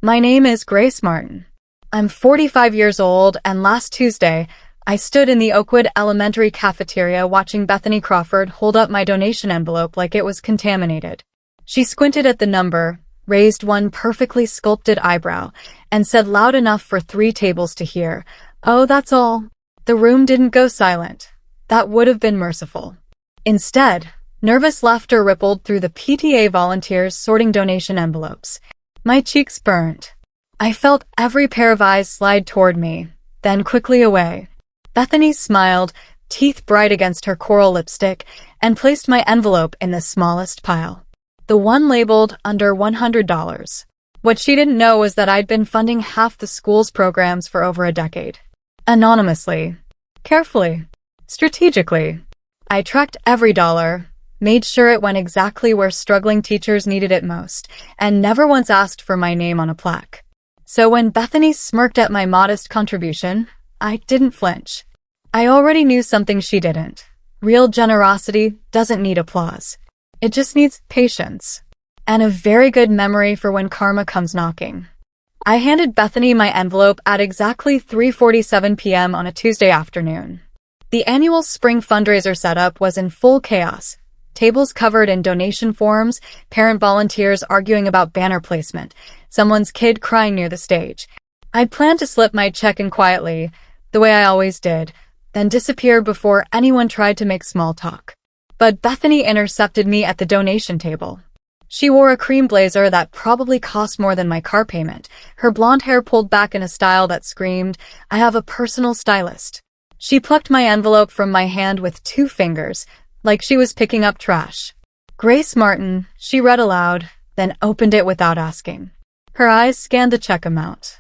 My name is Grace Martin. I'm 45 years old, and last Tuesday, I stood in the Oakwood Elementary cafeteria watching Bethany Crawford hold up my donation envelope like it was contaminated. She squinted at the number, raised one perfectly sculpted eyebrow, and said loud enough for 3 tables to hear, "Oh, that's all." The room didn't go silent. That would have been merciful. Instead, nervous laughter rippled through the PTA volunteers sorting donation envelopes. My cheeks burned. I felt every pair of eyes slide toward me, then quickly away. Bethany smiled, teeth bright against her coral lipstick, and placed my envelope in the smallest pile. The one labeled under $100. What she didn't know was that I'd been funding half the school's programs for over a decade. Anonymously. Carefully. Strategically. I tracked every dollar, made sure it went exactly where struggling teachers needed it most, and never once asked for my name on a plaque. So when Bethany smirked at my modest contribution, I didn't flinch. I already knew something she didn't. Real generosity doesn't need applause. It just needs patience. And a very good memory for when karma comes knocking. I handed Bethany my envelope at exactly 3:47 p.m. on a Tuesday afternoon. The annual spring fundraiser setup was in full chaos. Tables covered in donation forms, parent volunteers arguing about banner placement, someone's kid crying near the stage. I'd planned to slip my check in quietly, the way I always did, then disappear before anyone tried to make small talk. But Bethany intercepted me at the donation table. She wore a cream blazer that probably cost more than my car payment, her blonde hair pulled back in a style that screamed, "I have a personal stylist." She plucked my envelope from my hand with 2 fingers, like she was picking up trash. "Grace Martin," she read aloud, then opened it without asking. Her eyes scanned the check amount.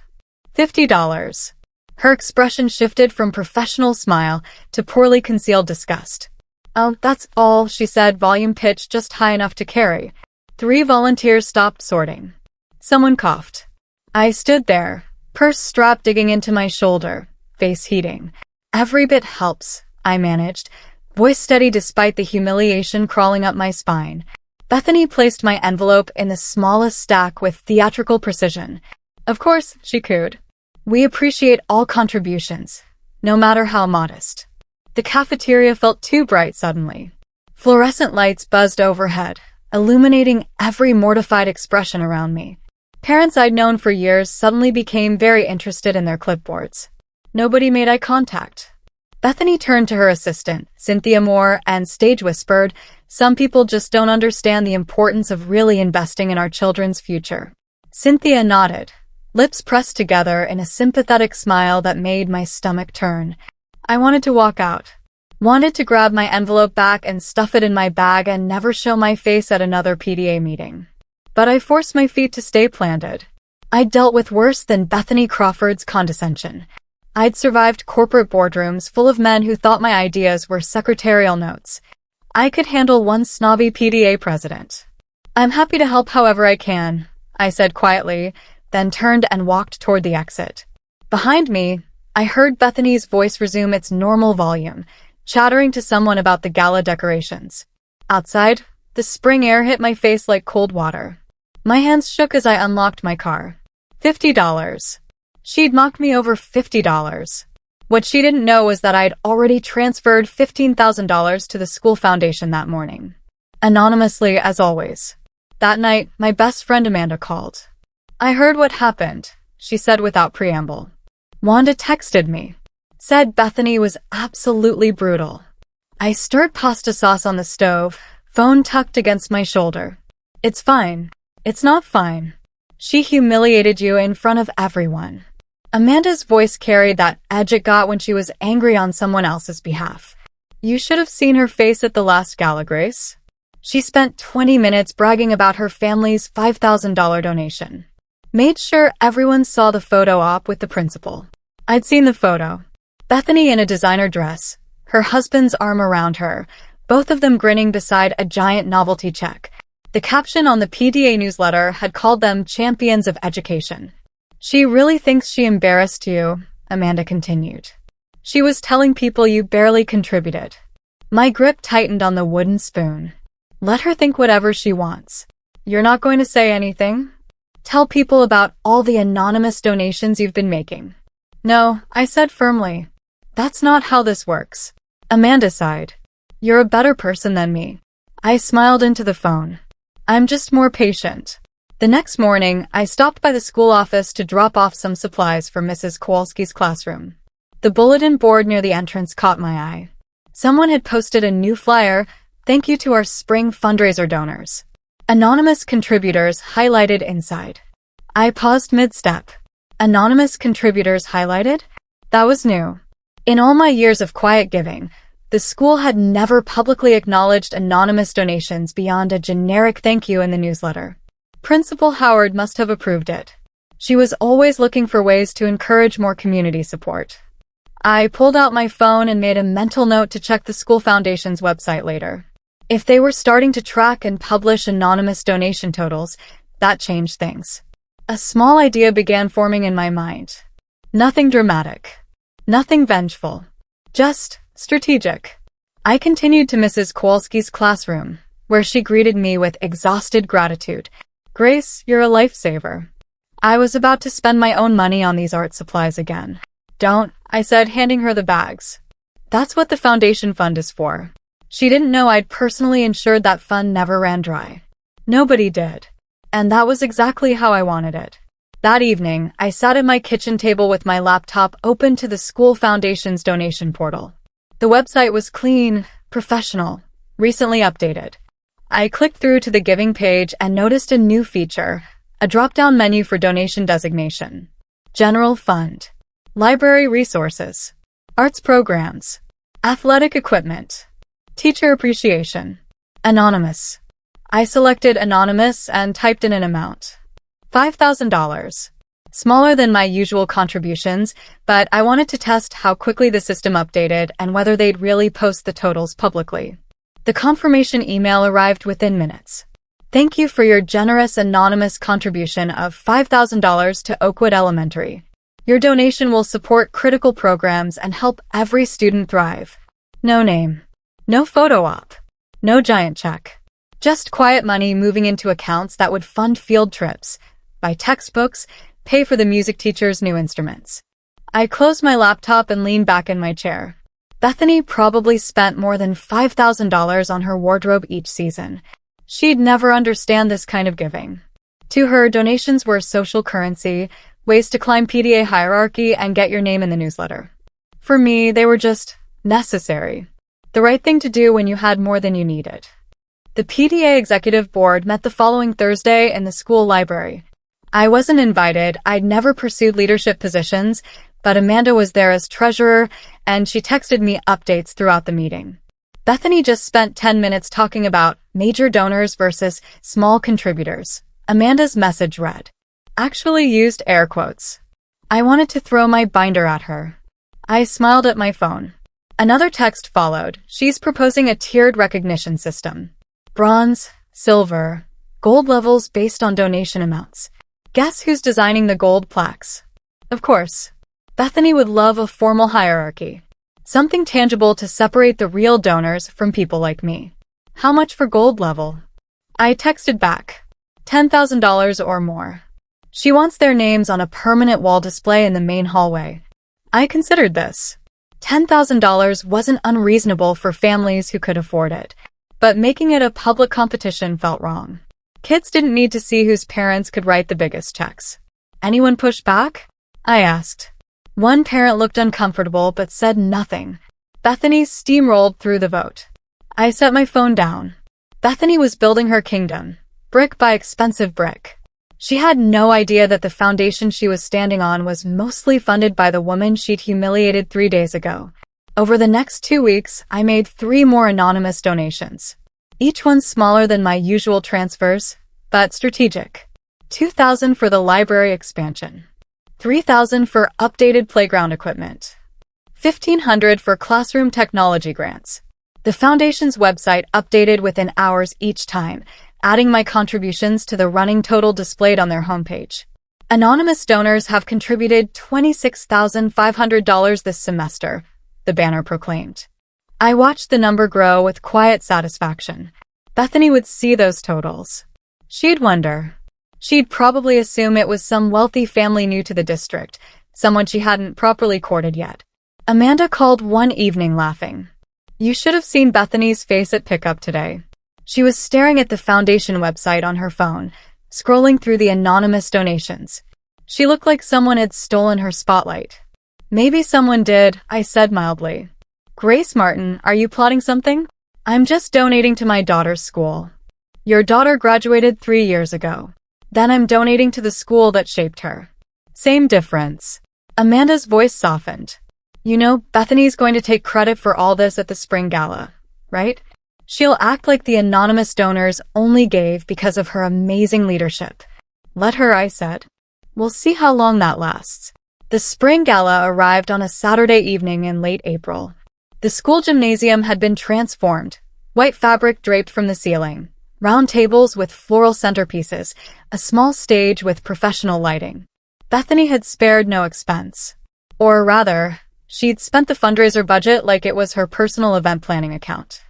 $50. Her expression shifted from professional smile to poorly concealed disgust. "Oh, that's all," she said, volume pitched just high enough to carry. 3 volunteers stopped sorting. Someone coughed. I stood there, purse strap digging into my shoulder, face heating. "Every bit helps," I managed, voice steady despite the humiliation crawling up my spine. Bethany placed my envelope in the smallest stack with theatrical precision. "Of course," she cooed. "We appreciate all contributions, no matter how modest." The cafeteria felt too bright suddenly. Fluorescent lights buzzed overhead, illuminating every mortified expression around me. Parents I'd known for years suddenly became very interested in their clipboards. Nobody made eye contact. Bethany turned to her assistant, Cynthia Moore, and stage whispered, "Some people just don't understand the importance of really investing in our children's future." Cynthia nodded, lips pressed together in a sympathetic smile that made my stomach turn. I wanted to walk out. Wanted to grab my envelope back and stuff it in my bag and never show my face at another PTA meeting. But I forced my feet to stay planted. I'd dealt with worse than Bethany Crawford's condescension. I'd survived corporate boardrooms full of men who thought my ideas were secretarial notes. I could handle one snobby PTA president. "I'm happy to help however I can," I said quietly, then turned and walked toward the exit. Behind me, I heard Bethany's voice resume its normal volume, chattering to someone about the gala decorations. Outside, the spring air hit my face like cold water. My hands shook as I unlocked my car. $50. She'd mocked me over $50. What she didn't know was that I'd already transferred $15,000 to the school foundation that morning. Anonymously, as always. That night, my best friend Amanda called. "I heard what happened," she said without preamble. "Wanda texted me. Said Bethany was absolutely brutal." I stirred pasta sauce on the stove, phone tucked against my shoulder. "It's fine. It's not fine. She humiliated you in front of everyone." Amanda's voice carried that edge it got when she was angry on someone else's behalf. "You should have seen her face at the last gala, Grace. She spent 20 minutes bragging about her family's $5,000 donation. Made sure everyone saw the photo op with the principal." I'd seen the photo. Bethany in a designer dress, her husband's arm around her, both of them grinning beside a giant novelty check. The caption on the PTA newsletter had called them champions of education. "She really thinks she embarrassed you," Amanda continued. "She was telling people you barely contributed." My grip tightened on the wooden spoon. Let her think whatever she wants. You're not going to say anything? Tell people about all the anonymous donations you've been making. No, I said firmly. That's not how this works. Amanda sighed. You're a better person than me. I smiled into the phone. I'm just more patient. The next morning, I stopped by the school office to drop off some supplies for Mrs. Kowalski's classroom. The bulletin board near the entrance caught my eye. Someone had posted a new flyer, "Thank you to our spring fundraiser donors." Anonymous contributors highlighted inside. I paused mid-step. Anonymous contributors highlighted? That was new. In all my years of quiet giving, the school had never publicly acknowledged anonymous donations beyond a generic thank you in the newsletter. Principal Howard must have approved it. She was always looking for ways to encourage more community support. I pulled out my phone and made a mental note to check the school foundation's website later. If they were starting to track and publish anonymous donation totals, that changed things. A small idea began forming in my mind. Nothing dramatic. Nothing vengeful. Just strategic. I continued to Mrs. Kowalski's classroom, where she greeted me with exhausted gratitude. Grace, you're a lifesaver. I was about to spend my own money on these art supplies again. Don't, I said, handing her the bags. That's what the foundation fund is for. She didn't know I'd personally ensured that fund never ran dry. Nobody did. And that was exactly how I wanted it. That evening, I sat at my kitchen table with my laptop open to the school foundation's donation portal. The website was clean, professional, recently updated. I clicked through to the giving page and noticed a new feature, a drop-down menu for donation designation. General Fund. Library resources. Arts programs. Athletic equipment. Teacher appreciation. Anonymous. I selected anonymous and typed in an amount. $5,000. Smaller than my usual contributions, but I wanted to test how quickly the system updated and whether they'd really post the totals publicly. The confirmation email arrived within minutes. Thank you for your generous anonymous contribution of $5,000 to Oakwood Elementary. Your donation will support critical programs and help every student thrive. No name. No photo op. No giant check. Just quiet money moving into accounts that would fund field trips, buy textbooks, pay for the music teacher's new instruments. I closed my laptop and leaned back in my chair. Bethany probably spent more than $5,000 on her wardrobe each season. She'd never understand this kind of giving. To her, donations were social currency, ways to climb PTA hierarchy and get your name in the newsletter. For me, they were just necessary. The right thing to do when you had more than you needed. The PTA executive board met the following Thursday in the school library. I wasn't invited, I'd never pursued leadership positions, but Amanda was there as treasurer, and she texted me updates throughout the meeting. Bethany just spent 10 minutes talking about major donors versus small contributors. Amanda's message read. Actually used air quotes. I wanted to throw my binder at her. I smiled at my phone. Another text followed. She's proposing a tiered recognition system. Bronze, silver, gold levels based on donation amounts. Guess who's designing the gold plaques? Of course. Bethany would love a formal hierarchy. Something tangible to separate the real donors from people like me. How much for gold level? I texted back. $10,000 or more. She wants their names on a permanent wall display in the main hallway. I considered this. $10,000 wasn't unreasonable for families who could afford it, but making it a public competition felt wrong. Kids didn't need to see whose parents could write the biggest checks. Anyone push back? I asked. One parent looked uncomfortable but said nothing. Bethany steamrolled through the vote. I set my phone down. Bethany was building her kingdom, brick by expensive brick. She had no idea that the foundation she was standing on was mostly funded by the woman she'd humiliated 3 days ago. Over the next 2 weeks, I made 3 more anonymous donations. Each one smaller than my usual transfers, but strategic. $2,000 for the library expansion. $3,000 for updated playground equipment. $1,500 for classroom technology grants. The foundation's website updated within hours each time, adding my contributions to the running total displayed on their homepage. Anonymous donors have contributed $26,500 this semester, the banner proclaimed. I watched the number grow with quiet satisfaction. Bethany would see those totals. She'd wonder. She'd probably assume it was some wealthy family new to the district, someone she hadn't properly courted yet. Amanda called one evening laughing. You should have seen Bethany's face at pickup today. She was staring at the foundation website on her phone, scrolling through the anonymous donations. She looked like someone had stolen her spotlight. Maybe someone did, I said mildly. Grace Martin, are you plotting something? I'm just donating to my daughter's school. Your daughter graduated 3 years ago. Then I'm donating to the school that shaped her. Same difference. Amanda's voice softened. You know, Bethany's going to take credit for all this at the spring gala, right? She'll act like the anonymous donors only gave because of her amazing leadership. Let her, I said. We'll see how long that lasts. The spring gala arrived on a Saturday evening in late April. The school gymnasium had been transformed, white fabric draped from the ceiling, round tables with floral centerpieces, a small stage with professional lighting. Bethany had spared no expense. Or rather, she'd spent the fundraiser budget like it was her personal event planning account.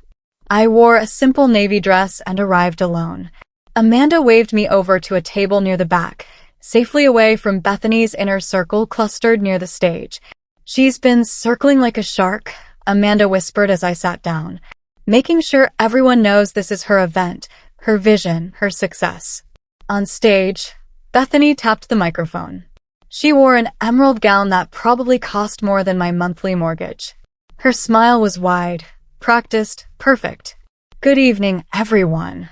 I wore a simple navy dress and arrived alone. Amanda waved me over to a table near the back, safely away from Bethany's inner circle clustered near the stage. She's been circling like a shark, Amanda whispered as I sat down, making sure everyone knows this is her event, her vision, her success. On stage, Bethany tapped the microphone. She wore an emerald gown that probably cost more than my monthly mortgage. Her smile was wide, practiced, perfect. Good evening, everyone.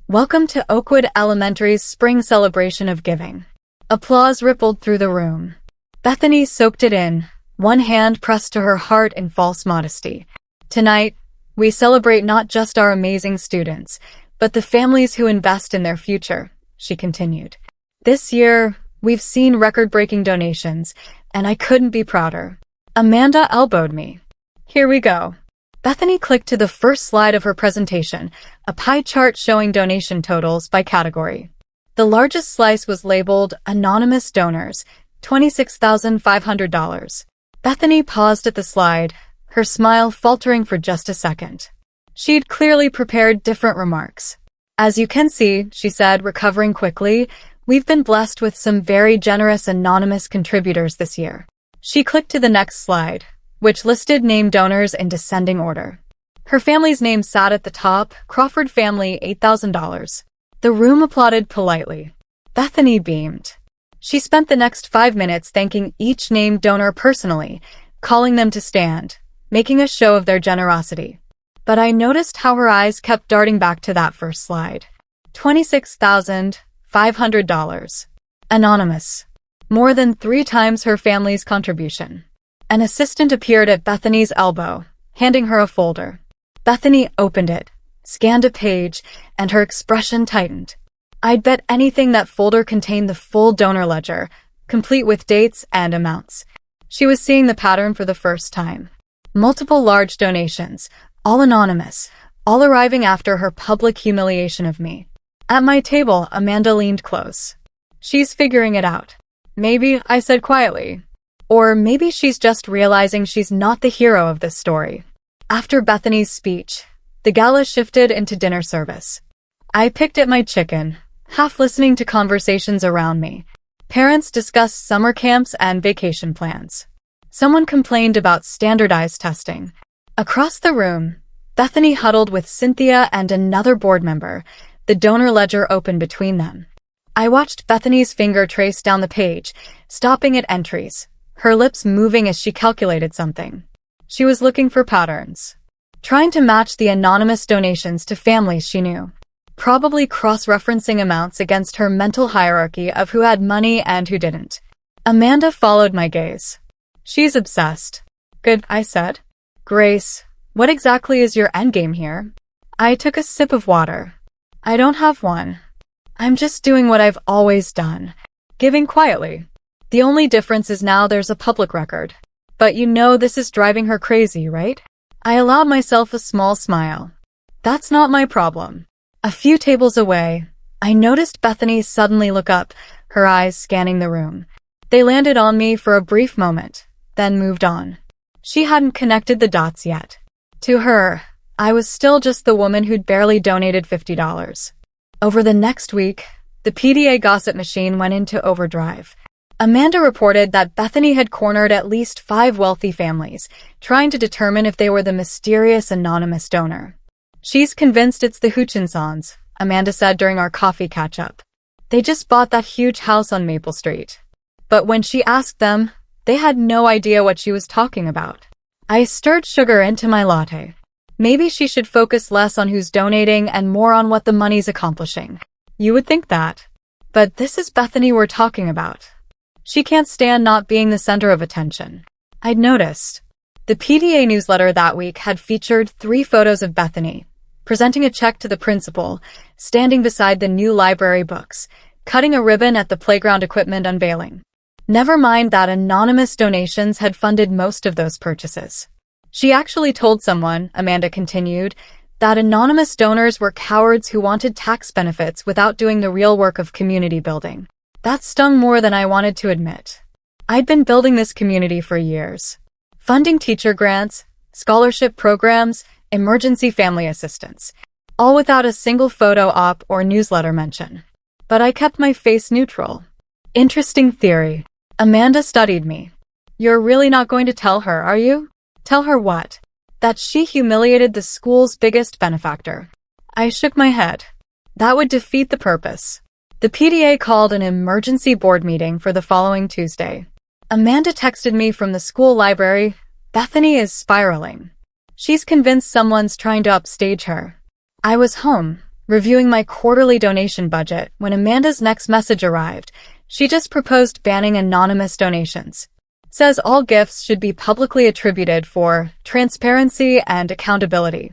Welcome to Oakwood Elementary's spring celebration of giving. Applause rippled through the room. Bethany soaked it in, one hand pressed to her heart in false modesty. Tonight, we celebrate not just our amazing students, but the families who invest in their future, she continued. This year, we've seen record-breaking donations, and I couldn't be prouder. Amanda elbowed me. Here we go. Bethany clicked to the first slide of her presentation, a pie chart showing donation totals by category. The largest slice was labeled Anonymous Donors, $26,500. Bethany paused at the slide, her smile faltering for just a second. She'd clearly prepared different remarks. As you can see, she said, recovering quickly, we've been blessed with some very generous anonymous contributors this year. She clicked to the next slide, which listed named donors in descending order. Her family's name sat at the top, Crawford family, $8,000. The room applauded politely. Bethany beamed. She spent the next 5 minutes thanking each named donor personally, calling them to stand, making a show of their generosity. But I noticed how her eyes kept darting back to that first slide. $26,500. Anonymous. More than 3 times her family's contribution. An assistant appeared at Bethany's elbow, handing her a folder. Bethany opened it, scanned a page, and her expression tightened. I'd bet anything that folder contained the full donor ledger, complete with dates and amounts. She was seeing the pattern for the first time. Multiple large donations, all anonymous, all arriving after her public humiliation of me. At my table, Amanda leaned close. She's figuring it out. Maybe, I said quietly. Or maybe she's just realizing she's not the hero of this story. After Bethany's speech, the gala shifted into dinner service. I picked at my chicken, half listening to conversations around me. Parents discussed summer camps and vacation plans. Someone complained about standardized testing. Across the room, Bethany huddled with Cynthia and another board member, the donor ledger open between them. I watched Bethany's finger trace down the page, stopping at entries, her lips moving as she calculated something. She was looking for patterns, trying to match the anonymous donations to families she knew, probably cross-referencing amounts against her mental hierarchy of who had money and who didn't. Amanda followed my gaze. She's obsessed. Good, I said. Grace, what exactly is your endgame here? I took a sip of water. I don't have one. I'm just doing what I've always done, giving quietly. The only difference is now there's a public record. But you know this is driving her crazy, right? I allowed myself a small smile. That's not my problem. A few tables away, I noticed Bethany suddenly look up, her eyes scanning the room. They landed on me for a brief moment, then moved on. She hadn't connected the dots yet. To her, I was still just the woman who'd barely donated $50. Over the next week, The PTA gossip machine went into overdrive. Amanda reported that Bethany had cornered at least 5 wealthy families, trying to determine if they were the mysterious anonymous donor. "She's convinced it's the Hutchinsons," Amanda said during our coffee catch-up. "They just bought that huge house on Maple Street." But when she asked them, they had no idea what she was talking about. I stirred sugar into my latte. Maybe she should focus less on who's donating and more on what the money's accomplishing. You would think that. But this is Bethany we're talking about. She can't stand not being the center of attention. I'd noticed. The PTA newsletter that week had featured 3 photos of Bethany, presenting a check to the principal, standing beside the new library books, cutting a ribbon at the playground equipment unveiling. Never mind that anonymous donations had funded most of those purchases. She actually told someone, Amanda continued, that anonymous donors were cowards who wanted tax benefits without doing the real work of community building. That stung more than I wanted to admit. I'd been building this community for years, funding teacher grants, scholarship programs, emergency family assistance, all without a single photo op or newsletter mention. But I kept my face neutral. Interesting theory. Amanda studied me. You're really not going to tell her, are you? Tell her what? That she humiliated the school's biggest benefactor. I shook my head. That would defeat the purpose. The PTA called an emergency board meeting for the following Tuesday. Amanda texted me from the school library, "Bethany is spiraling. She's convinced someone's trying to upstage her." I was home, reviewing my quarterly donation budget, when Amanda's next message arrived. She just proposed banning anonymous donations. Says all gifts should be publicly attributed for transparency and accountability.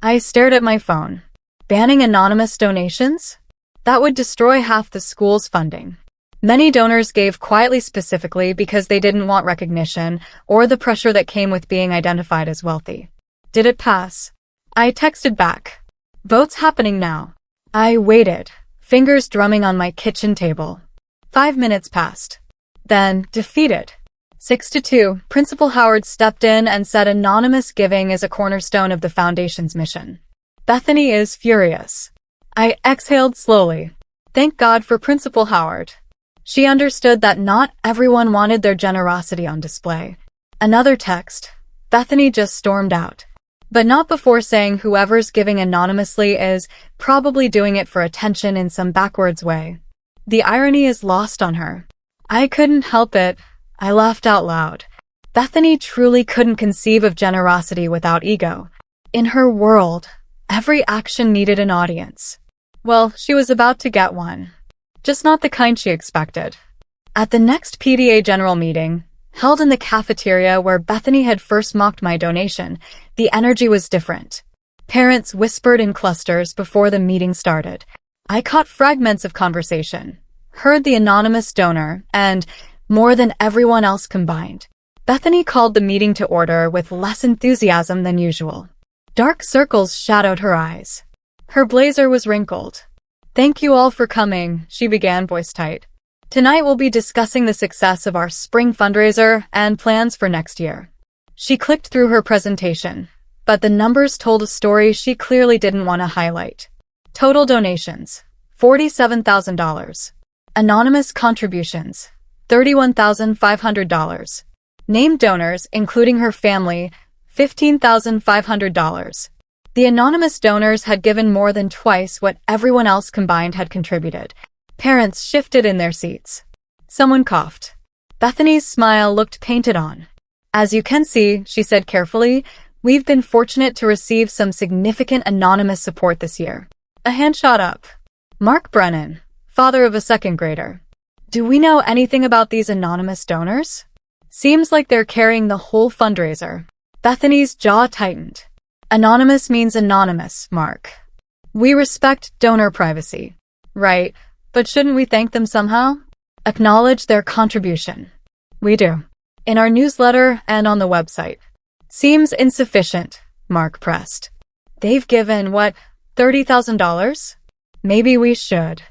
I stared at my phone. Banning anonymous donations? That would destroy half the school's funding. Many donors gave quietly specifically because they didn't want recognition or the pressure that came with being identified as wealthy. Did it pass? I texted back. Vote's happening now. I waited, fingers drumming on my kitchen table. 5 minutes passed. Then, defeated. 6-2, Principal Howard stepped in and said anonymous giving is a cornerstone of the Foundation's mission. Bethany is furious. I exhaled slowly. Thank God for Principal Howard. She understood that not everyone wanted their generosity on display. Another text. Bethany just stormed out. But not before saying whoever's giving anonymously is probably doing it for attention in some backwards way. The irony is lost on her. I couldn't help it. I laughed out loud. Bethany truly couldn't conceive of generosity without ego. In her world, every action needed an audience. Well, she was about to get one. Just not the kind she expected. At the next PTA general meeting, held in the cafeteria where Bethany had first mocked my donation, the energy was different. Parents whispered in clusters before the meeting started. I caught fragments of conversation, heard the anonymous donor, and, more than everyone else combined, Bethany called the meeting to order with less enthusiasm than usual. Dark circles shadowed her eyes. Her blazer was wrinkled. "Thank you all for coming," she began, voice tight. "Tonight we'll be discussing the success of our spring fundraiser and plans for next year." She clicked through her presentation, but the numbers told a story she clearly didn't want to highlight. Total donations, $47,000. Anonymous contributions, $31,500. Named donors, including her family, $15,500. The anonymous donors had given more than twice what everyone else combined had contributed. Parents shifted in their seats. Someone coughed. Bethany's smile looked painted on. "As you can see," she said carefully, "we've been fortunate to receive some significant anonymous support this year." A hand shot up. Mark Brennan, father of a second grader. "Do we know anything about these anonymous donors? Seems like they're carrying the whole fundraiser." Bethany's jaw tightened. "Anonymous means anonymous, Mark. We respect donor privacy. Right, but shouldn't we thank them somehow? Acknowledge their contribution." "We do. In our newsletter and on the website." "Seems insufficient," Mark pressed. "They've given, what, $30,000? Maybe we should."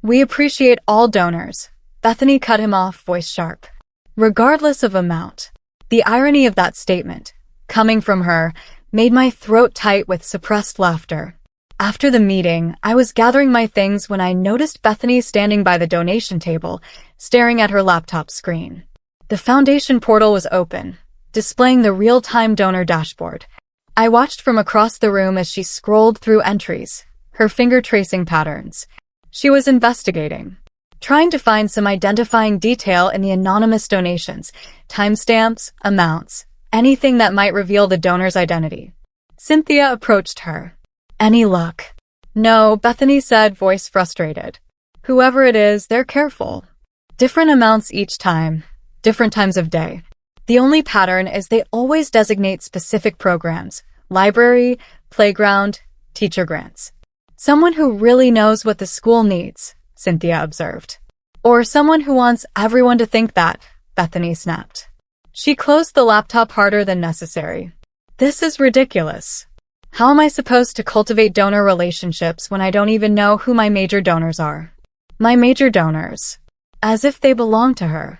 "We appreciate all donors." Bethany cut him off, voice sharp. "Regardless of amount." The irony of that statement, coming from her, made my throat tight with suppressed laughter. After the meeting, I was gathering my things when I noticed Bethany standing by the donation table, staring at her laptop screen. The foundation portal was open, displaying the real-time donor dashboard. I watched from across the room as she scrolled through entries, her finger tracing patterns. She was investigating, trying to find some identifying detail in the anonymous donations, timestamps, amounts, anything that might reveal the donor's identity. Cynthia approached her. "Any luck?" "No," Bethany said, voice frustrated. "Whoever it is, they're careful. Different amounts each time, different times of day. The only pattern is they always designate specific programs: library, playground, teacher grants. Someone who really knows what the school needs," Cynthia observed. "Or someone who wants everyone to think that," Bethany snapped. She closed the laptop harder than necessary. "This is ridiculous. How am I supposed to cultivate donor relationships when I don't even know who my major donors are?" My major donors. As if they belong to her.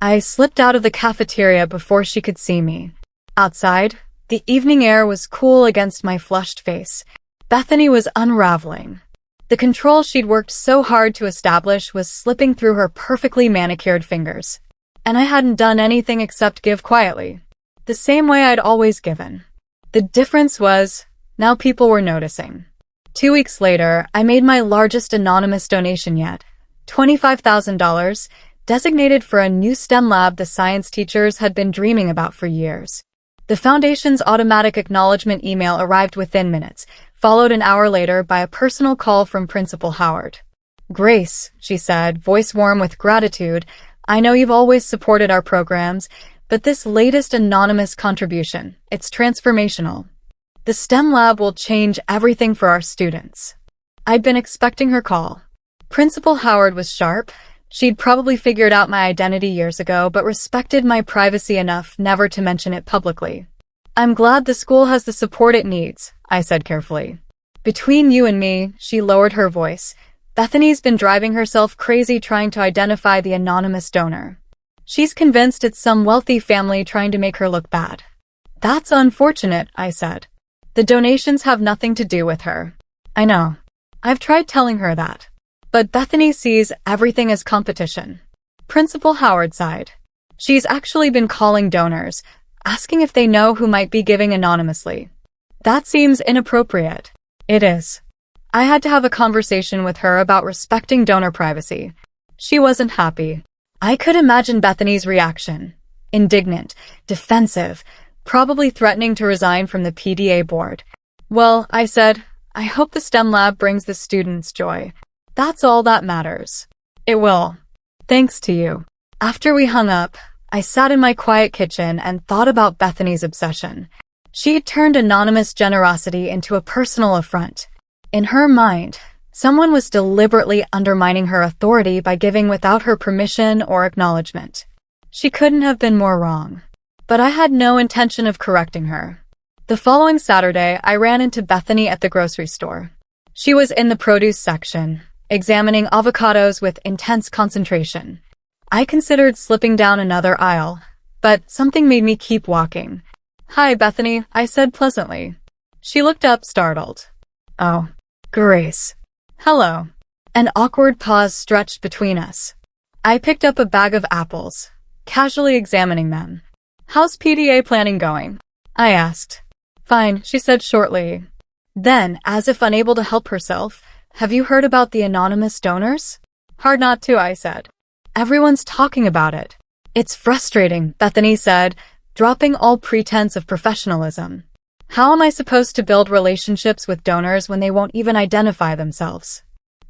I slipped out of the cafeteria before she could see me. Outside, the evening air was cool against my flushed face. Bethany was unraveling. The control she'd worked so hard to establish was slipping through her perfectly manicured fingers. And I hadn't done anything except give quietly. The same way I'd always given. The difference was, now people were noticing. 2 weeks later, I made my largest anonymous donation yet. $25,000, designated for a new STEM lab the science teachers had been dreaming about for years. The foundation's automatic acknowledgement email arrived within minutes, followed an hour later by a personal call from Principal Howard. "Grace," she said, voice warm with gratitude, "I know you've always supported our programs, but this latest anonymous contribution, it's transformational. The STEM lab will change everything for our students." I'd been expecting her call. Principal Howard was sharp. She'd probably figured out my identity years ago, but respected my privacy enough never to mention it publicly. "I'm glad the school has the support it needs," I said carefully. "Between you and me," she lowered her voice, "Bethany's been driving herself crazy trying to identify the anonymous donor. She's convinced it's some wealthy family trying to make her look bad." "That's unfortunate," I said. "The donations have nothing to do with her." "I know. I've tried telling her that. But Bethany sees everything as competition." Principal Howard sighed. "She's actually been calling donors, asking if they know who might be giving anonymously." "That seems inappropriate." "It is. I had to have a conversation with her about respecting donor privacy." She wasn't happy. I could imagine Bethany's reaction. Indignant, defensive, probably threatening to resign from the PTA board. "Well," I said, "I hope the STEM lab brings the students joy. That's all that matters." "It will. Thanks to you." After we hung up, I sat in my quiet kitchen and thought about Bethany's obsession. She had turned anonymous generosity into a personal affront. In her mind, someone was deliberately undermining her authority by giving without her permission or acknowledgement. She couldn't have been more wrong. But I had no intention of correcting her. The following Saturday, I ran into Bethany at the grocery store. She was in the produce section, examining avocados with intense concentration. I considered slipping down another aisle, but something made me keep walking. "Hi, Bethany," I said pleasantly. She looked up, startled. "Oh, Grace." "Hello." An awkward pause stretched between us. I picked up a bag of apples, casually examining them. "How's PTA planning going?" I asked. "Fine," she said shortly. Then, as if unable to help herself, "Have you heard about the anonymous donors?" "Hard not to," I said. "Everyone's talking about it." "It's frustrating," Bethany said, dropping all pretense of professionalism. "How am I supposed to build relationships with donors when they won't even identify themselves?"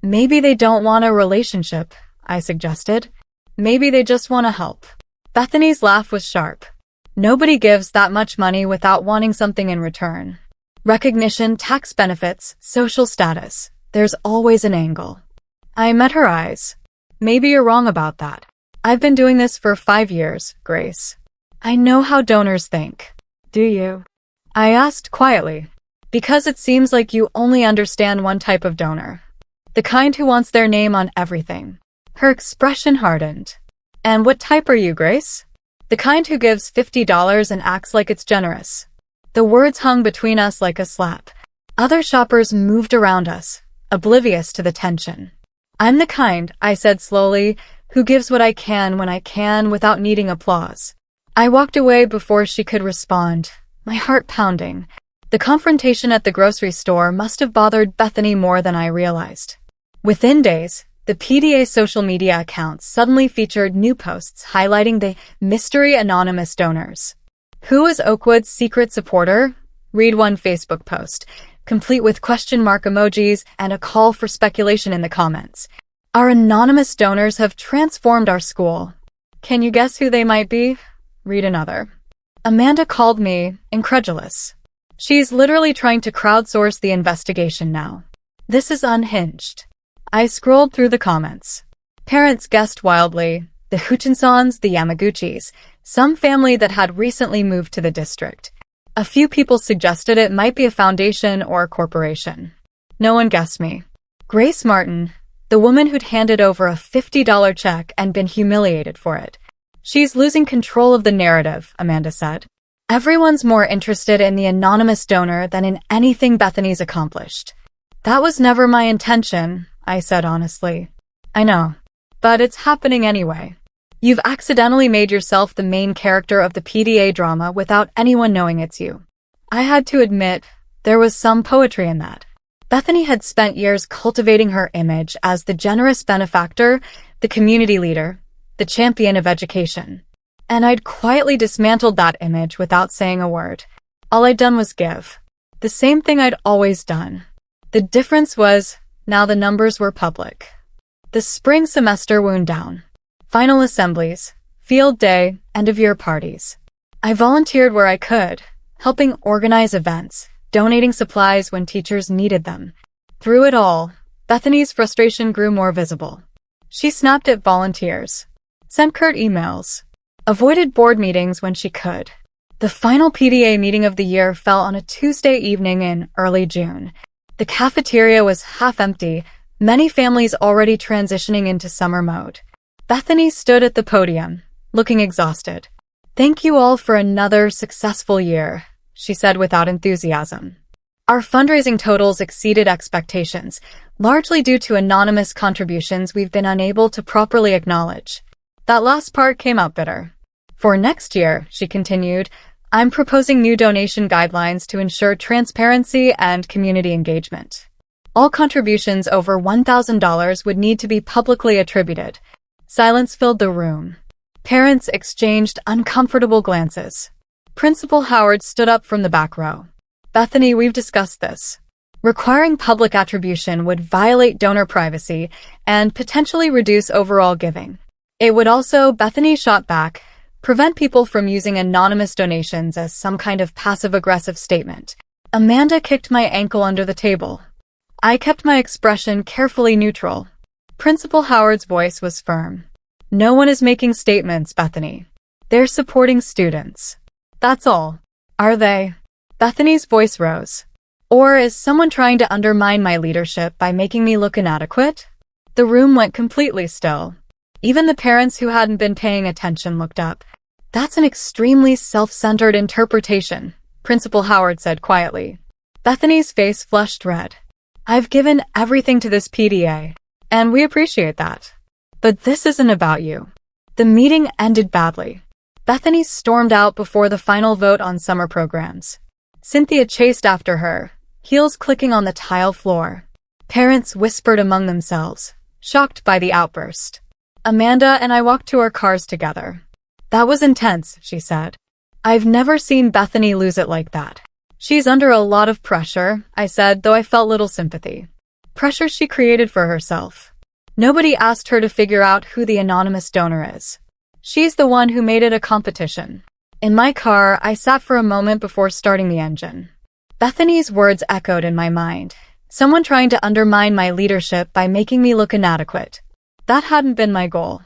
"Maybe they don't want a relationship," I suggested. "Maybe they just want to help." Bethany's laugh was sharp. "Nobody gives that much money without wanting something in return. Recognition, tax benefits, social status. There's always an angle." I met her eyes. "Maybe you're wrong about that. I've been doing this for 5 years, Grace. I know how donors think." "Do you?" I asked quietly. "Because it seems like you only understand one type of donor. The kind who wants their name on everything." Her expression hardened. "And what type are you, Grace?" "The kind who gives $50 and acts like it's generous." The words hung between us like a slap. Other shoppers moved around us, oblivious to the tension. I'm the kind, I said slowly, who gives what I can when I can without needing applause. I walked away before she could respond, my heart pounding. The confrontation at the grocery store must have bothered Bethany more than I realized. Within days, the PTA social media accounts suddenly featured new posts highlighting the mystery anonymous donors. Who is Oakwood's secret supporter? Read one Facebook post, complete with question mark emojis and a call for speculation in the comments. Our anonymous donors have transformed our school. Can you guess who they might be? Read another. Amanda called me incredulous. She's literally trying to crowdsource the investigation now. This is unhinged. I scrolled through the comments. Parents guessed wildly, the Hutchinsons, the Yamaguchis, some family that had recently moved to the district. A few people suggested it might be a foundation or a corporation. No one guessed me. Grace Martin, the woman who'd handed over a $50 check and been humiliated for it. She's losing control of the narrative, Amanda said. Everyone's more interested in the anonymous donor than in anything Bethany's accomplished. That was never my intention, I said honestly. I know, but it's happening anyway. You've accidentally made yourself the main character of the PTA drama without anyone knowing it's you. I had to admit, there was some poetry in that. Bethany had spent years cultivating her image as the generous benefactor, the community leader, the champion of education. And I'd quietly dismantled that image without saying a word. All I'd done was give. The same thing I'd always done. The difference was, now the numbers were public. The spring semester wound down. Final assemblies, field day, end-of-year parties. I volunteered where I could, helping organize events, donating supplies when teachers needed them. Through it all, Bethany's frustration grew more visible. She snapped at volunteers, sent curt emails, avoided board meetings when she could. The final PTA meeting of the year fell on a Tuesday evening in early June. The cafeteria was half empty, many families already transitioning into summer mode. Bethany stood at the podium, looking exhausted. Thank you all for another successful year, she said without enthusiasm. Our fundraising totals exceeded expectations, largely due to anonymous contributions we've been unable to properly acknowledge. That last part came out bitter. For next year, she continued, I'm proposing new donation guidelines to ensure transparency and community engagement. All contributions over $1,000 would need to be publicly attributed. Silence filled the room. Parents exchanged uncomfortable glances. Principal Howard stood up from the back row. Bethany, we've discussed this. Requiring public attribution would violate donor privacy and potentially reduce overall giving. It would also, Bethany shot back, prevent people from using anonymous donations as some kind of passive-aggressive statement. Amanda kicked my ankle under the table. I kept my expression carefully neutral. Principal Howard's voice was firm. No one is making statements, Bethany. They're supporting students. That's all. Are they? Bethany's voice rose. Or is someone trying to undermine my leadership by making me look inadequate? The room went completely still. Even the parents who hadn't been paying attention looked up. That's an extremely self-centered interpretation, Principal Howard said quietly. Bethany's face flushed red. I've given everything to this PTA, and we appreciate that. But this isn't about you. The meeting ended badly. Bethany stormed out before the final vote on summer programs. Cynthia chased after her, heels clicking on the tile floor. Parents whispered among themselves, shocked by the outburst. Amanda and I walked to our cars together. That was intense, she said. I've never seen Bethany lose it like that. She's under a lot of pressure, I said, though I felt little sympathy. Pressure she created for herself. Nobody asked her to figure out who the anonymous donor is. She's the one who made it a competition. In my car, I sat for a moment before starting the engine. Bethany's words echoed in my mind. Someone trying to undermine my leadership by making me look inadequate. That hadn't been my goal.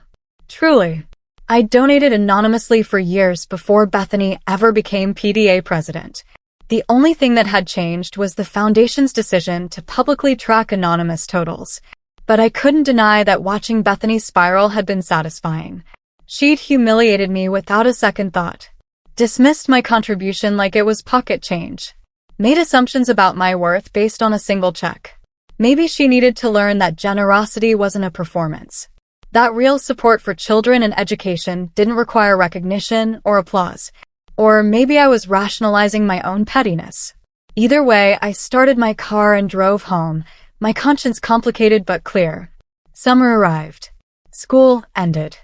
Truly. I donated anonymously for years before Bethany ever became PTA president. The only thing that had changed was the foundation's decision to publicly track anonymous totals. But I couldn't deny that watching Bethany spiral had been satisfying. She'd humiliated me without a second thought. Dismissed my contribution like it was pocket change. made assumptions about my worth based on a single check. Maybe she needed to learn that generosity wasn't a performance. That real support for children and education didn't require recognition or applause. Or maybe I was rationalizing my own pettiness. Either way, I started my car and drove home, my conscience complicated but clear. Summer arrived. School ended.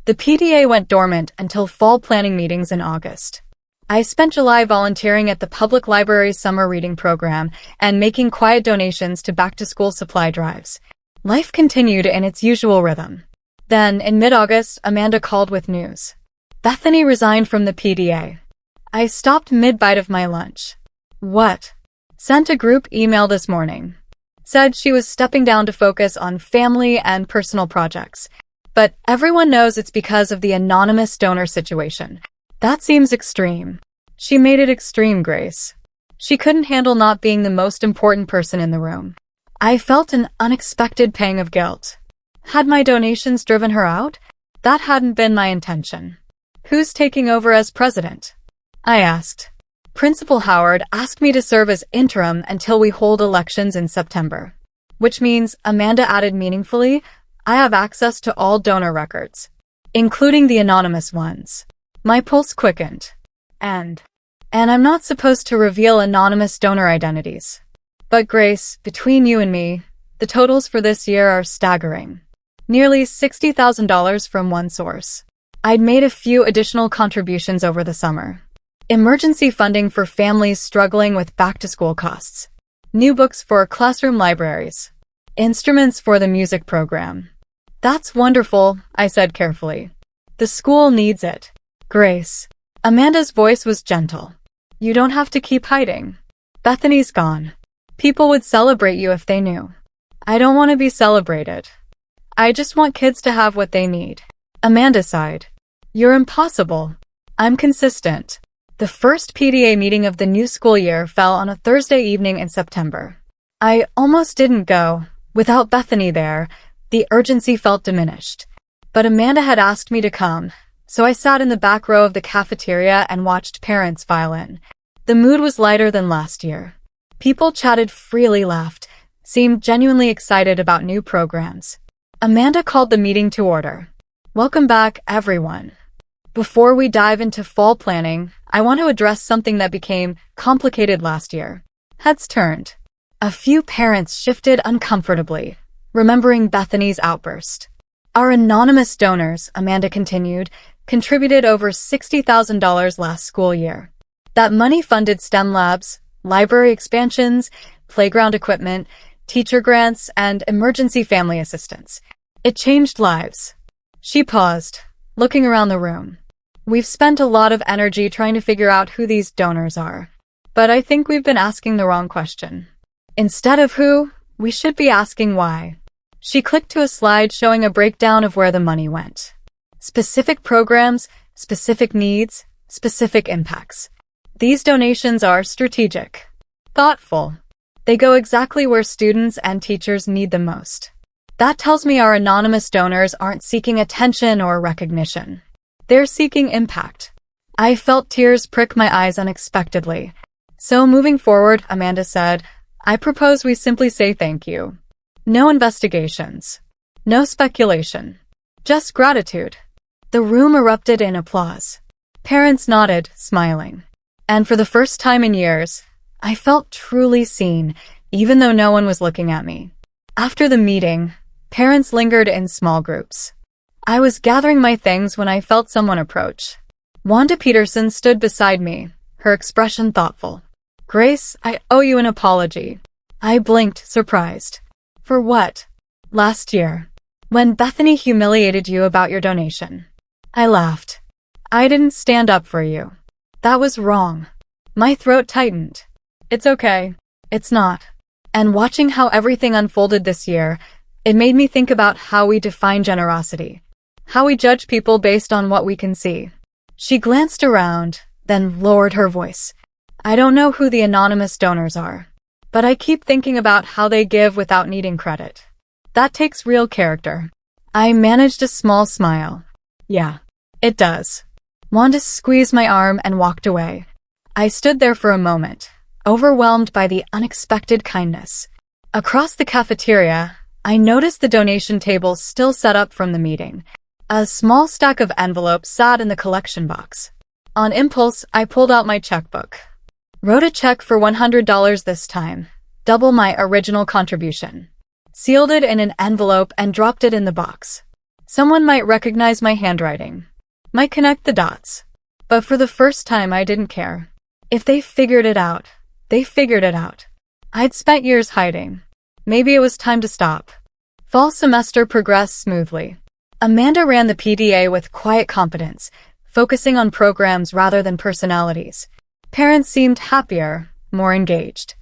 The PTA went dormant until fall planning meetings in August. I spent July volunteering at the public library's summer reading program and making quiet donations to back-to-school supply drives. Life continued in its usual rhythm. Then, in mid-August, Amanda called with news. Bethany resigned from the PTA. I stopped mid-bite of my lunch. What? Sent a group email this morning. Said she was stepping down to focus on family and personal projects. But everyone knows it's because of the anonymous donor situation. That seems extreme. She made it extreme, Grace. She couldn't handle not being the most important person in the room. I felt an unexpected pang of guilt. Had my donations driven her out? That hadn't been my intention. Who's taking over as president? I asked. Principal Howard asked me to serve as interim until we hold elections in September. Which means, Amanda added meaningfully, I have access to all donor records, including the anonymous ones. My pulse quickened. And I'm not supposed to reveal anonymous donor identities. But Grace, between you and me, the totals for this year are staggering. Nearly $60,000 from one source. I'd made a few additional contributions over the summer. Emergency funding for families struggling with back-to-school costs. New books for classroom libraries. Instruments for the music program. That's wonderful, I said carefully. The school needs it. Grace. Amanda's voice was gentle. You don't have to keep hiding. Bethany's gone. People would celebrate you if they knew. I don't want to be celebrated. I just want kids to have what they need. Amanda sighed. You're impossible. I'm consistent. The first PTA meeting of the new school year fell on a Thursday evening in September. I almost didn't go. Without Bethany there, the urgency felt diminished. But Amanda had asked me to come, so I sat in the back row of the cafeteria and watched parents file in. The mood was lighter than last year. People chatted freely, laughed, seemed genuinely excited about new programs. Amanda called the meeting to order. Welcome back, everyone. Before we dive into fall planning, I want to address something that became complicated last year. Heads turned. A few parents shifted uncomfortably, remembering Bethany's outburst. Our anonymous donors, Amanda continued, contributed over $60,000 last school year. That money funded STEM labs, library expansions, playground equipment, teacher grants, and emergency family assistance. It changed lives. She paused, looking around the room. We've spent a lot of energy trying to figure out who these donors are. But I think we've been asking the wrong question. Instead of who, we should be asking why. She clicked to a slide showing a breakdown of where the money went. Specific programs, specific needs, specific impacts. These donations are strategic, thoughtful. They go exactly where students and teachers need them most. That tells me our anonymous donors aren't seeking attention or recognition. They're seeking impact. I felt tears prick my eyes unexpectedly. So moving forward, Amanda said, I propose we simply say thank you. No investigations. No speculation. Just gratitude. The room erupted in applause. Parents nodded, smiling. And for the first time in years, I felt truly seen, even though no one was looking at me. After the meeting, parents lingered in small groups. I was gathering my things when I felt someone approach. Wanda Peterson stood beside me, her expression thoughtful. Grace, I owe you an apology. I blinked, surprised. For what? Last year, when Bethany humiliated you about your donation. I laughed. I didn't stand up for you. That was wrong. My throat tightened. It's okay. It's not. And watching how everything unfolded this year, it made me think about how we define generosity. How we judge people based on what we can see. She glanced around, then lowered her voice. I don't know who the anonymous donors are, but I keep thinking about how they give without needing credit. That takes real character. I managed a small smile. Yeah, it does. Wanda squeezed my arm and walked away. I stood there for a moment, overwhelmed by the unexpected kindness. Across the cafeteria, I noticed the donation table still set up from the meeting. A small stack of envelopes sat in the collection box. On impulse, I pulled out my checkbook. Wrote a check for $100 this time, double my original contribution. Sealed it in an envelope and dropped it in the box. Someone might recognize my handwriting, might connect the dots. But for the first time, I didn't care. If they figured it out, they figured it out. I'd spent years hiding. Maybe it was time to stop. Fall semester progressed smoothly. Amanda ran the PTA with quiet competence, focusing on programs rather than personalities. Parents seemed happier, more engaged.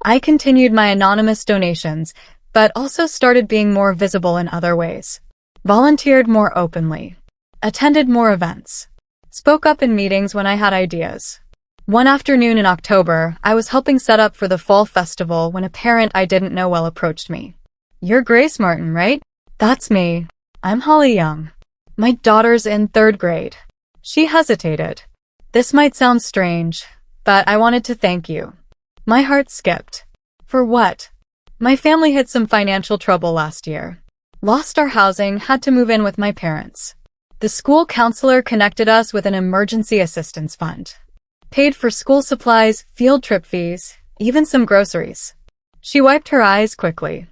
I continued my anonymous donations, but also started being more visible in other ways. Volunteered more openly. Attended more events. Spoke up in meetings when I had ideas. One afternoon in October, I was helping set up for the fall festival when a parent I didn't know well approached me. "You're Grace Martin, right?" "That's me. I'm Holly Young. My daughter's in 3rd grade." She hesitated. "This might sound strange, but I wanted to thank you." My heart skipped. For what? My family hit some financial trouble last year. Lost our housing, had to move in with my parents. The school counselor connected us with an emergency assistance fund. Paid for school supplies, field trip fees, even some groceries. She wiped her eyes quickly.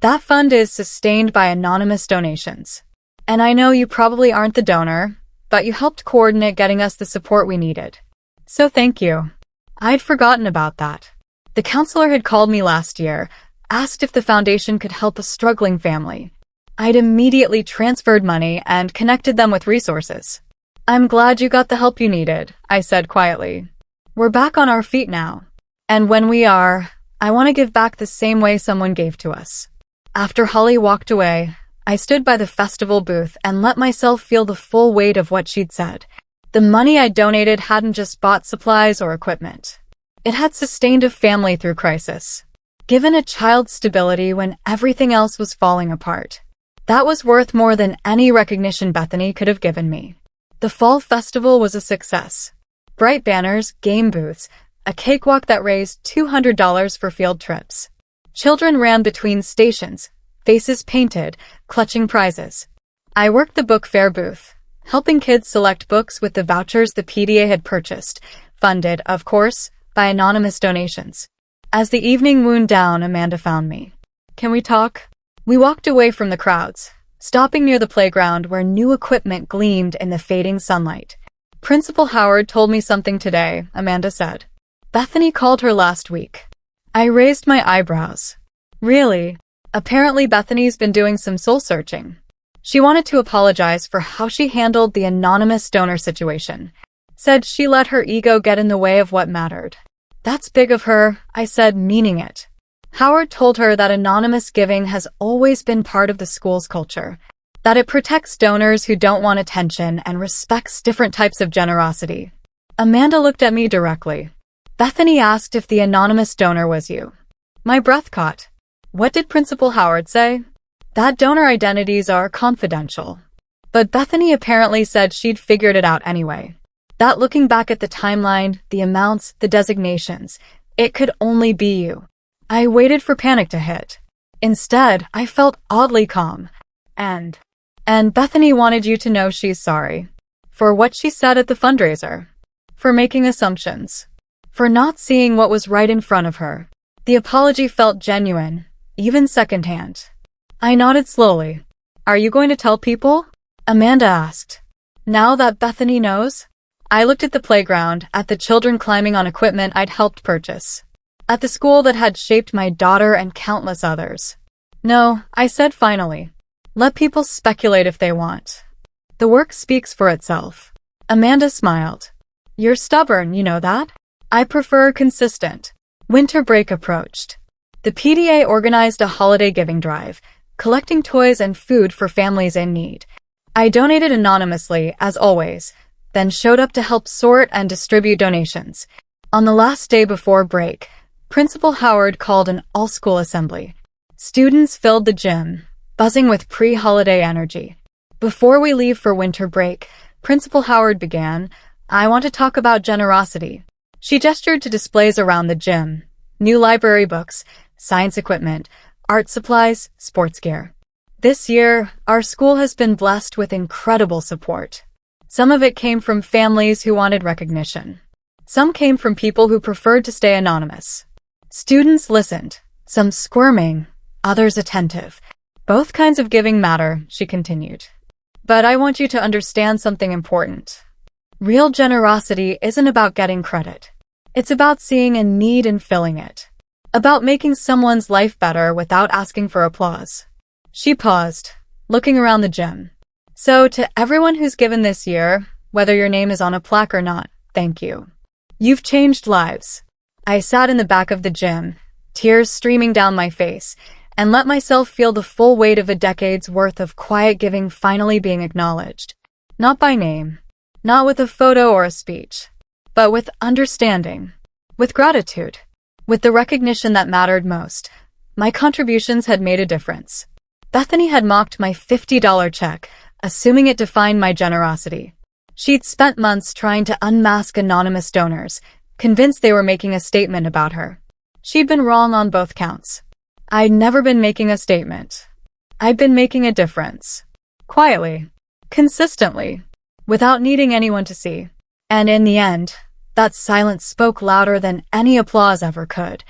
"That fund is sustained by anonymous donations. And I know you probably aren't the donor, but you helped coordinate getting us the support we needed. So thank you." I'd forgotten about that. The counselor had called me last year, asked if the foundation could help a struggling family. I'd immediately transferred money and connected them with resources. "I'm glad you got the help you needed," I said quietly. "We're back on our feet now. And when we are, I want to give back the same way someone gave to us." After Holly walked away, I stood by the festival booth and let myself feel the full weight of what she'd said. The money I donated hadn't just bought supplies or equipment. It had sustained a family through crisis, given a child stability when everything else was falling apart. That was worth more than any recognition Bethany could have given me. The fall festival was a success. Bright banners, game booths, a cakewalk that raised $200 for field trips. Children ran between stations, faces painted, clutching prizes. I worked the book fair booth, helping kids select books with the vouchers the PTA had purchased, funded, of course, by anonymous donations. As the evening wound down, Amanda found me. "Can we talk?" We walked away from the crowds, stopping near the playground where new equipment gleamed in the fading sunlight. "Principal Howard told me something today," Amanda said. "Bethany called her last week." I raised my eyebrows. "Really?" Apparently Bethany's been doing some soul-searching. She wanted to apologize for how she handled the anonymous donor situation. Said she let her ego get in the way of what mattered. "That's big of her," I said, meaning it. Howard told her that anonymous giving has always been part of the school's culture, that it protects donors who don't want attention and respects different types of generosity. Amanda looked at me directly. "Bethany asked if the anonymous donor was you." My breath caught. What did Principal Howard say? That donor identities are confidential. But Bethany apparently said she'd figured it out anyway. That looking back at the timeline, the amounts, the designations, it could only be you. I waited for panic to hit. Instead, I felt oddly calm. And Bethany wanted you to know she's sorry. For what she said at the fundraiser. For making assumptions. For not seeing what was right in front of her. The apology felt genuine, even secondhand. I nodded slowly. "Are you going to tell people?" Amanda asked. "Now that Bethany knows?" I looked at the playground, at the children climbing on equipment I'd helped purchase. At the school that had shaped my daughter and countless others. "No," I said finally. "Let people speculate if they want. The work speaks for itself." Amanda smiled. "You're stubborn, you know that?" "I prefer consistent." Winter break approached. The PTA organized a holiday giving drive, collecting toys and food for families in need. I donated anonymously, as always, then showed up to help sort and distribute donations. On the last day before break, Principal Howard called an all-school assembly. Students filled the gym, buzzing with pre-holiday energy. "Before we leave for winter break," Principal Howard began, "I want to talk about generosity. She gestured to displays around the gym. New library books, science equipment, art supplies, sports gear. This year, our school has been blessed with incredible support. Some of it came from families who wanted recognition. Some came from people who preferred to stay anonymous. Students listened, some squirming, others attentive. Both kinds of giving matter, she continued. But I want you to understand something important. Real generosity isn't about getting credit. It's about seeing a need and filling it. About making someone's life better without asking for applause. She paused, looking around the gym. So, to everyone who's given this year, whether your name is on a plaque or not, thank you. You've changed lives. I sat in the back of the gym, tears streaming down my face, and let myself feel the full weight of a decade's worth of quiet giving finally being acknowledged. Not by name, not with a photo or a speech, but with understanding, with gratitude, with the recognition that mattered most. My contributions had made a difference. Bethany had mocked my $50 check, assuming it defined my generosity. She'd spent months trying to unmask anonymous donors, convinced they were making a statement about her. She'd been wrong on both counts. I'd never been making a statement. I'd been making a difference. Quietly. Consistently. Without needing anyone to see. And in the end, that silence spoke louder than any applause ever could.